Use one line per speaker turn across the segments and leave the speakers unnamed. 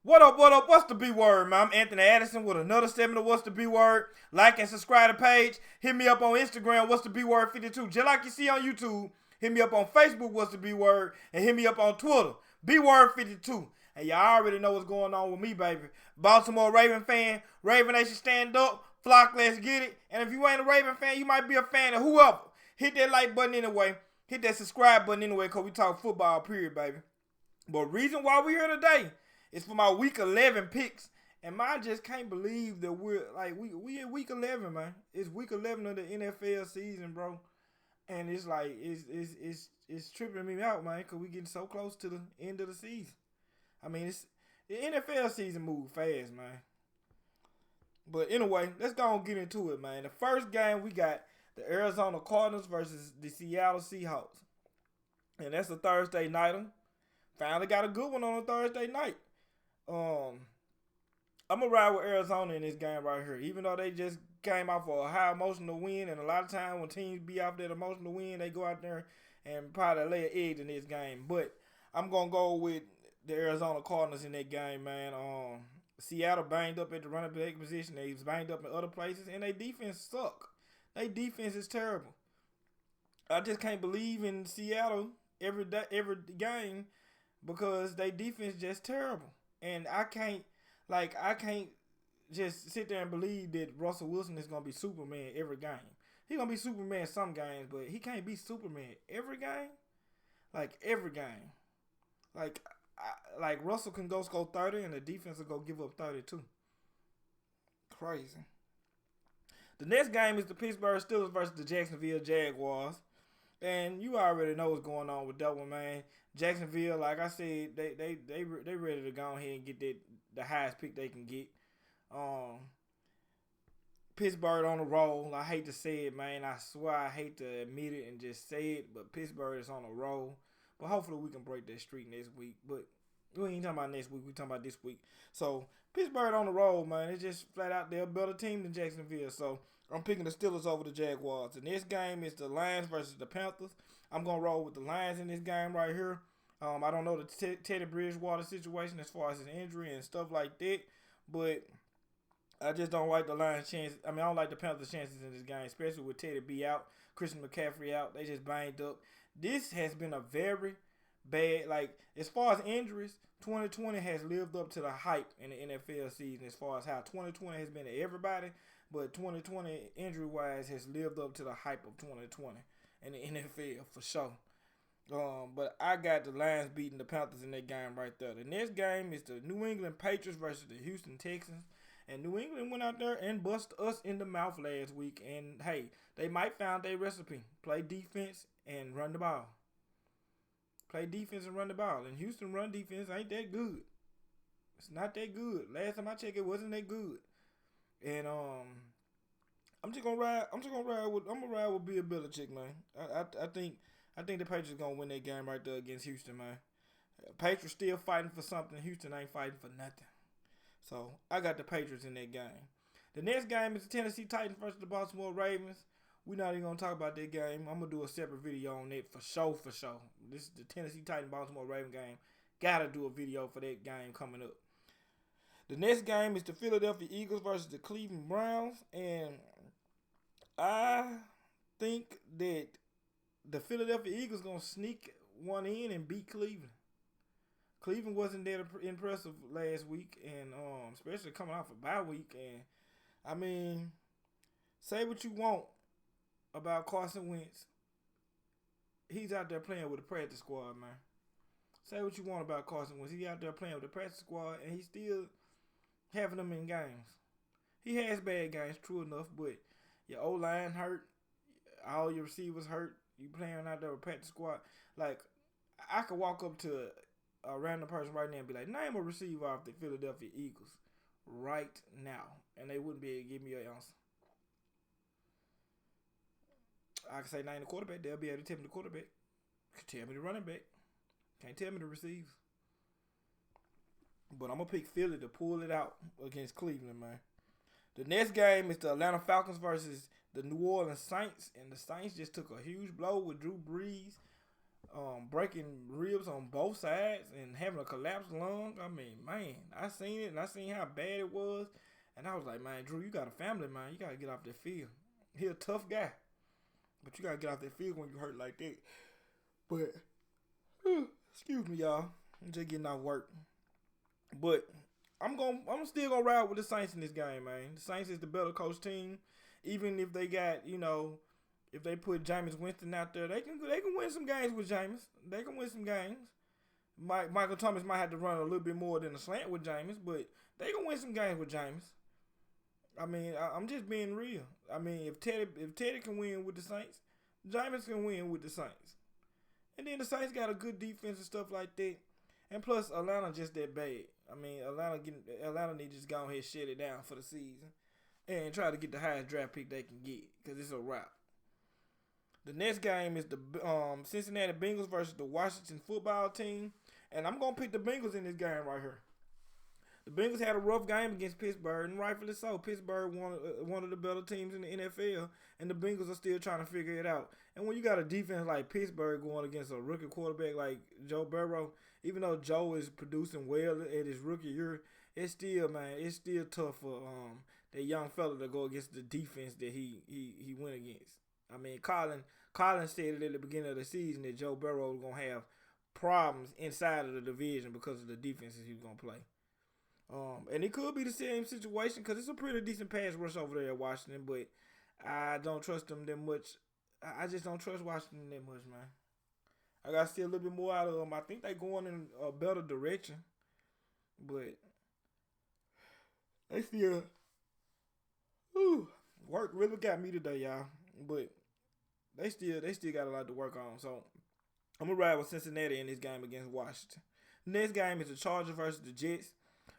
What up, what up? What's the B word, man? I'm Anthony Addison with another segment of What's the B word. Like and subscribe to the page. Hit me up on Instagram, What's the B word 52. Just like you see on YouTube, hit me up on Facebook, What's the B word, and hit me up on Twitter, B word 52. And y'all already know what's going on with me, baby. Baltimore Raven fan, Raven Nation stand up, flock, let's get it. And if you ain't a Raven fan, you might be a fan of whoever. Hit that like button anyway. Hit that subscribe button anyway, because we talk football, period, baby. But reason why we here today is for my week 11 picks. And I just can't believe that we in week 11, man. It's week 11 of the NFL season, bro. And it's like it's tripping me out, man, because we getting so close to the end of the season. I mean, it's the NFL season moved fast, man. But anyway, let's go and get into it, man. The first game we got the Arizona Cardinals versus the Seattle Seahawks. And that's a Thursday nighter. Finally got a good one on a Thursday night. I'm gonna ride with Arizona in this game right here, even though they just came out for a high emotional win, and a lot of times when teams be off that emotional win, they go out there and probably lay an egg in this game. But I'm gonna go with the Arizona Cardinals in that game, man. Seattle banged up at the running back position. They was banged up in other places, and their defense suck. Their defense is terrible. I just can't believe in Seattle every game because their defense just terrible. And I can't just sit there and believe that Russell Wilson is going to be Superman every game. He's going to be Superman some games, but he can't be Superman every game. Like, every game. Like Russell can go score 30 and the defense will go give up 32. Crazy. The next game is the Pittsburgh Steelers versus the Jacksonville Jaguars. And you already know what's going on with that one, man. Jacksonville, like I said, they ready to go ahead and get the highest pick they can get. Pittsburgh on the roll. I hate to say it, man. I swear I hate to admit it and just say it, but Pittsburgh is on a roll. But hopefully we can break that streak next week. But we ain't talking about next week. We talking about this week. So Pittsburgh on the roll, man. It's just flat out they're a better team than Jacksonville. So I'm picking the Steelers over the Jaguars. The next game is the Lions versus the Panthers. I'm going to roll with the Lions in this game right here. I don't know the Teddy Bridgewater situation as far as his injury and stuff like that. But I just don't like the Lions' chances. I don't like the Panthers' chances in this game, especially with Teddy B out, Christian McCaffrey out. They just banged up. This has been a very bad, as far as injuries, 2020 has lived up to the hype in the NFL season as far as how 2020 has been to everybody. But 2020, injury-wise, has lived up to the hype of 2020 in the NFL for sure. But I got the Lions beating the Panthers in that game right there. The next game is the New England Patriots versus the Houston Texans. And New England went out there and busted us in the mouth last week. And, hey, they might found their recipe. Play defense and run the ball. Play defense and run the ball. And Houston run defense ain't that good. It's not that good. Last time I checked, it wasn't that good. And I'm gonna ride with Bill Belichick, man. I think the Patriots gonna win that game right there against Houston, man. Patriots still fighting for something. Houston ain't fighting for nothing. So I got the Patriots in that game. The next game is the Tennessee Titans versus the Baltimore Ravens. We're not even gonna talk about that game. I'm gonna do a separate video on it for sure. This is the Tennessee Titans Baltimore Ravens game. Gotta do a video for that game coming up. The next game is the Philadelphia Eagles versus the Cleveland Browns. And I think that the Philadelphia Eagles going to sneak one in and beat Cleveland. Cleveland wasn't that impressive last week, and especially coming off a bye week. And, say what you want about Carson Wentz. He's out there playing with the practice squad, man. Say what you want about Carson Wentz. He's out there playing with the practice squad, and he's still having them in games. He has bad games, true enough, but your O-line hurt, all your receivers hurt, you playing out there with practice squad. Like, I could walk up to a random person right now and be like, name a receiver off the Philadelphia Eagles right now, and they wouldn't be able to give me an answer. I can say name the quarterback, they'll be able to tell me the quarterback. Tell me the running back. Can't tell me the receivers. But I'm going to pick Philly to pull it out against Cleveland, man. The next game is the Atlanta Falcons versus the New Orleans Saints. And the Saints just took a huge blow with Drew Brees breaking ribs on both sides and having a collapsed lung. I mean, man, I seen it and I seen how bad it was, and I was like, man, Drew, you got a family, man. You gotta get off that field. He a tough guy, but you gotta get off that field when you hurt like that. But excuse me, y'all. I'm just getting off work. But I'm still gonna ride with the Saints in this game, man. The Saints is the better coach team. Even if they got, if they put Jameis Winston out there, they can win some games with Jameis. They can win some games. Michael Thomas might have to run a little bit more than a slant with Jameis, but they can win some games with Jameis. I mean, I'm just being real. I mean, if Teddy can win with the Saints, Jameis can win with the Saints. And then the Saints got a good defense and stuff like that. And plus, Atlanta just that bad. I mean, Atlanta need to just go ahead and shut it down for the season and try to get the highest draft pick they can get because it's a wrap. The next game is the Cincinnati Bengals versus the Washington football team. And I'm going to pick the Bengals in this game right here. The Bengals had a rough game against Pittsburgh, and rightfully so. Pittsburgh one of the better teams in the NFL, and the Bengals are still trying to figure it out. And when you got a defense like Pittsburgh going against a rookie quarterback like Joe Burrow, even though Joe is producing well at his rookie year, it's still tough for that young fella to go against the defense that he went against. I mean, Colin said it at the beginning of the season that Joe Burrow was gonna have problems inside of the division because of the defenses he was gonna play. And it could be the same situation because it's a pretty decent pass rush over there at Washington, but I don't trust them that much. I just don't trust Washington that much, man. I got to see a little bit more out of them. I think they're going in a better direction, but they still work really got me today, y'all. But they still got a lot to work on. So I'm gonna ride with Cincinnati in this game against Washington. The next game is the Chargers versus the Jets.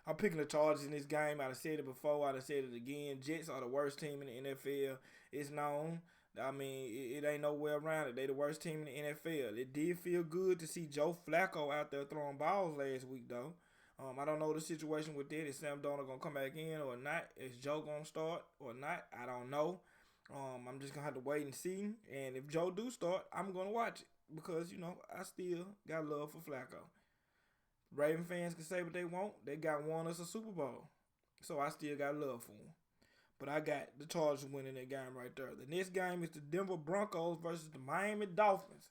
I'm picking the Chargers in this game. I've said it before. I've said it again. Jets are the worst team in the NFL. It's known. I mean, it ain't no way around it. They the worst team in the NFL. It did feel good to see Joe Flacco out there throwing balls last week, though. I don't know the situation with that. Is Sam Darnold going to come back in or not? Is Joe going to start or not? I don't know. I'm just going to have to wait and see. And if Joe do start, I'm going to watch it because, I still got love for Flacco. Raven fans can say what they want. They won us a Super Bowl. So I still got love for them. But I got the Chargers winning that game right there. The next game is the Denver Broncos versus the Miami Dolphins.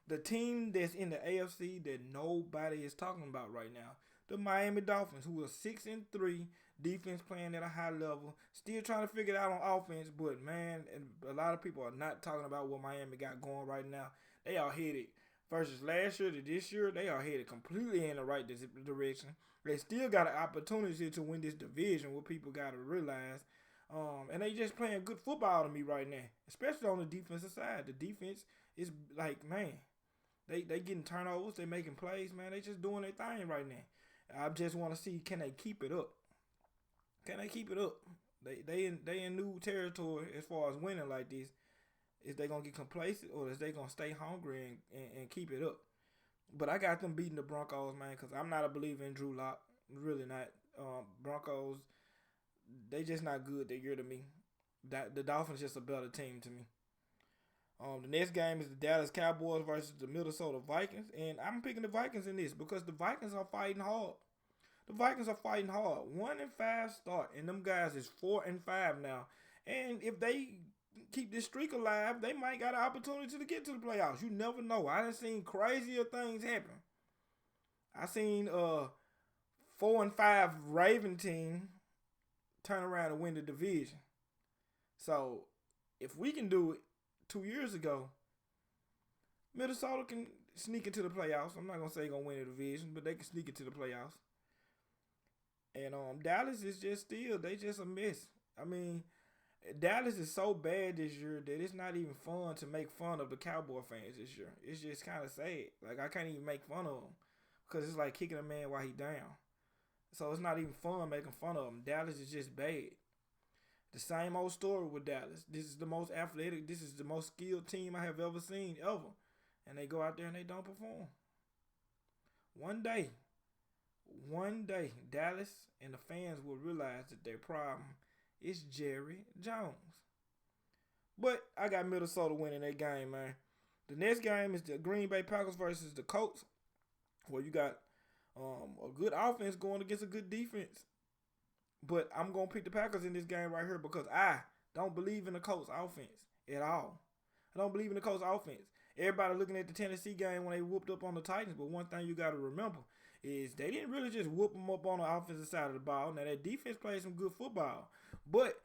The team that's in the AFC that nobody is talking about right now. The Miami Dolphins, who are 6-3, defense playing at a high level. Still trying to figure it out on offense. But, man, a lot of people are not talking about what Miami got going right now. They are headed. Versus last year to this year, they are headed completely in the right direction. They still got an opportunity to win this division, what people got to realize. And they just playing good football to me right now, especially on the defensive side. The defense is like, man, they getting turnovers, they making plays, man. They just doing their thing right now. I just want to see, can they keep it up? Can they keep it up? They in new territory as far as winning like this. Is they going to get complacent or is they going to stay hungry and keep it up? But I got them beating the Broncos, man, because I'm not a believer in Drew Lock. Really not. Broncos, they just not good that year to me. The Dolphins just a better team to me. The next game is the Dallas Cowboys versus the Minnesota Vikings. And I'm picking the Vikings in this because the Vikings are fighting hard. The Vikings are fighting hard. 1-5 start. And them guys is 4-5 now. And if they keep this streak alive, they might got an opportunity to get to the playoffs. You never know. I done seen crazier things happen. I seen 4-5 Raven team turn around and win the division. So if we can do it 2 years ago, Minnesota can sneak into the playoffs. I'm not gonna say they're gonna win the division, but they can sneak into the playoffs. And Dallas is just they just a mess. I mean, Dallas is so bad this year that it's not even fun to make fun of the Cowboy fans this year. It's just kind of sad. Like, I can't even make fun of them because it's like kicking a man while he down. So it's not even fun making fun of them. Dallas is just bad. The same old story with Dallas. This is the most athletic, this is the most skilled team I have ever seen, ever. And they go out there and they don't perform. One day, Dallas and the fans will realize that their problem is Jerry Jones. But I got Minnesota winning that game, man. The next game is the Green Bay Packers versus the Colts, where you got a good offense going against a good defense. But I'm going to pick the Packers in this game right here because I don't believe in the Colts offense at all. I don't believe in the Colts offense. Everybody looking at the Tennessee game when they whooped up on the Titans, but one thing you got to remember is they didn't really just whoop them up on the offensive side of the ball. Now, that defense played some good football, but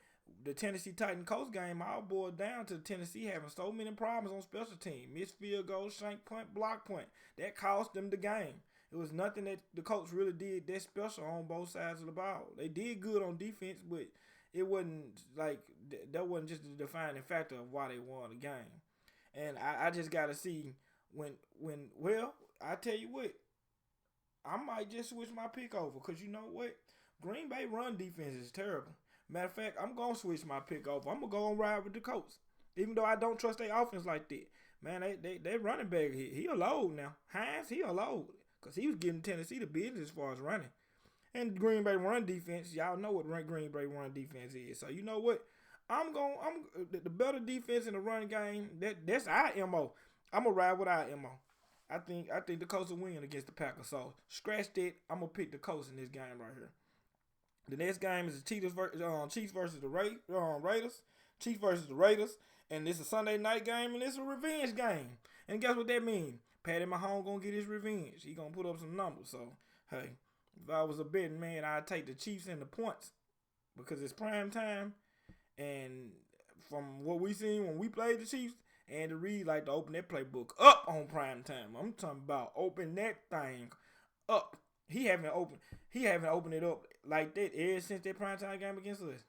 the Tennessee Titan Colts game all boiled down to Tennessee having so many problems on special team. Missed field goal, shank punt, block punt. That cost them the game. It was nothing that the Colts really did that special on both sides of the ball. They did good on defense, but it wasn't like that wasn't just the defining factor of why they won the game. And I just got to see well, I tell you what, I might just switch my pick over because you know what? Green Bay run defense is terrible. Matter of fact, I'm going to switch my pick over. I'm going to go and ride with the Colts. Even though I don't trust their offense like that. Man, they running back, he a load now. Hines, he a load. Because he was giving Tennessee the business as far as running. And Green Bay run defense, y'all know what Green Bay run defense is. So you know what? I'm the better defense in the run game. That's our MO. I'm gonna ride with our MO. I think the Colts will win against the Packers. So scratch that. I'm gonna pick the Colts in this game right here. The next game is the Chiefs versus the Raiders. Chiefs versus the Raiders. And this is a Sunday night game, and it's a revenge game. And guess what that means? Patty Mahomes gonna get his revenge. He gonna put up some numbers. So hey, if I was a betting man, I'd take the Chiefs and the points because it's prime time. And from what we seen when we played the Chiefs, Andy Reid like to open that playbook up on prime time. I'm talking about open that thing up. He haven't opened it up like that ever since that primetime game against us.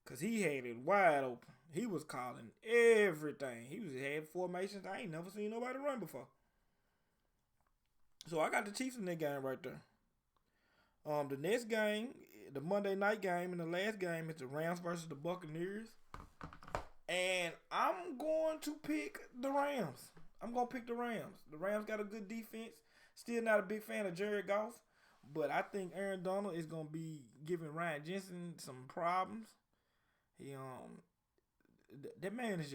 Cause he had it wide open. He was calling everything. He had formations I ain't never seen nobody run before. So I got the Chiefs in that game right there. The next game, the Monday night game, and the last game is the Rams versus the Buccaneers. And I'm going to pick the Rams. I'm going to pick the Rams. The Rams got a good defense. Still not a big fan of Jared Goff. But I think Aaron Donald is going to be giving Ryan Jensen some problems. That man is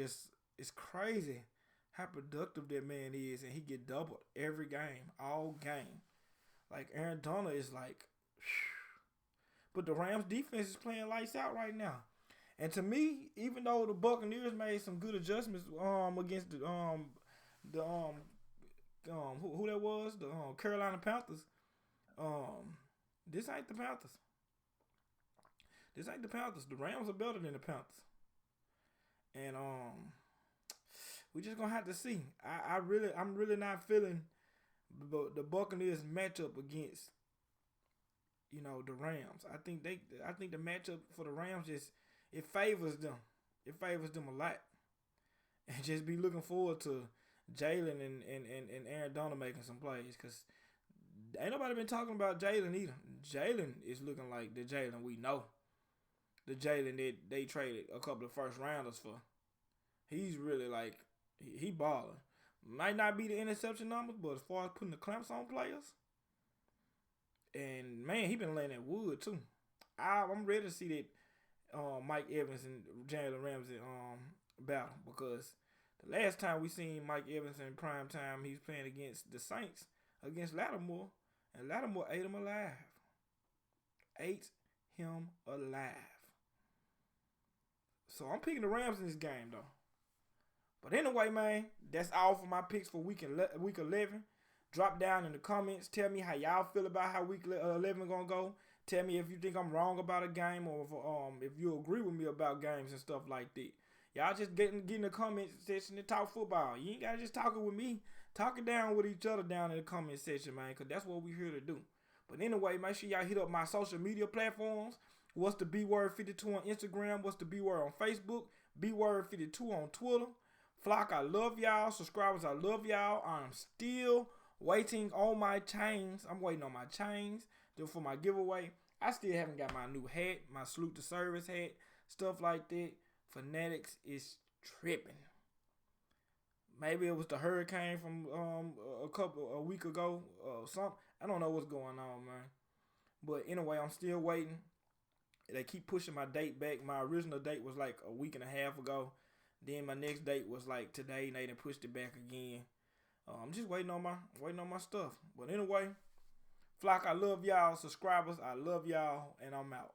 it's crazy how productive that man is. And he get doubled every game, all game. Like Aaron Donald is like, whew. But the Rams defense is playing lights out right now. And to me, even though the Buccaneers made some good adjustments against the who that was, the Carolina Panthers, this ain't the Panthers. This ain't the Panthers. The Rams are better than the Panthers. And we just gonna have to see. I'm really not feeling the Buccaneers matchup against the Rams. I think the matchup for the Rams it favors them. It favors them a lot. And just be looking forward to Jalen and Aaron Donald making some plays because ain't nobody been talking about Jalen either. Jalen is looking like the Jalen we know. The Jalen that they traded a couple of first rounders for. He's really like, he balling. Might not be the interception numbers, but as far as putting the clamps on players, and man, he been laying that wood too. I'm ready to see that Mike Evans and Jalen Ramsey battle because the last time we seen Mike Evans in prime time, he was playing against the Saints against Lattimore, and Lattimore ate him alive. Ate him alive. So I'm picking the Rams in this game though. But anyway, man, that's all for my picks for week 11. Drop down in the comments. Tell me how y'all feel about how week 11 gonna go. Tell me if you think I'm wrong about a game or if you agree with me about games and stuff like that. Y'all just get in the comment section and talk football. You ain't gotta just talk it with me. Talk it down with each other down in the comment section, man, because that's what we're here to do. But anyway, make sure y'all hit up my social media platforms. What's the Bword 52 on Instagram? What's the Bword on Facebook? Bword 52 on Twitter. Flock, I love y'all. Subscribers, I love y'all. I'm still waiting on my chains. I'm waiting on my chains for my giveaway. I still haven't got my new hat, my Salute to Service hat, stuff like that. Fanatics is tripping. Maybe it was the hurricane from a week ago or something. I don't know what's going on, man. But anyway, I'm still waiting. They keep pushing my date back. My original date was like a week and a half ago. Then my next date was like today, and they done pushed it back again. I'm just waiting on my stuff. But anyway, Flock, I love y'all. Subscribers, I love y'all, and I'm out.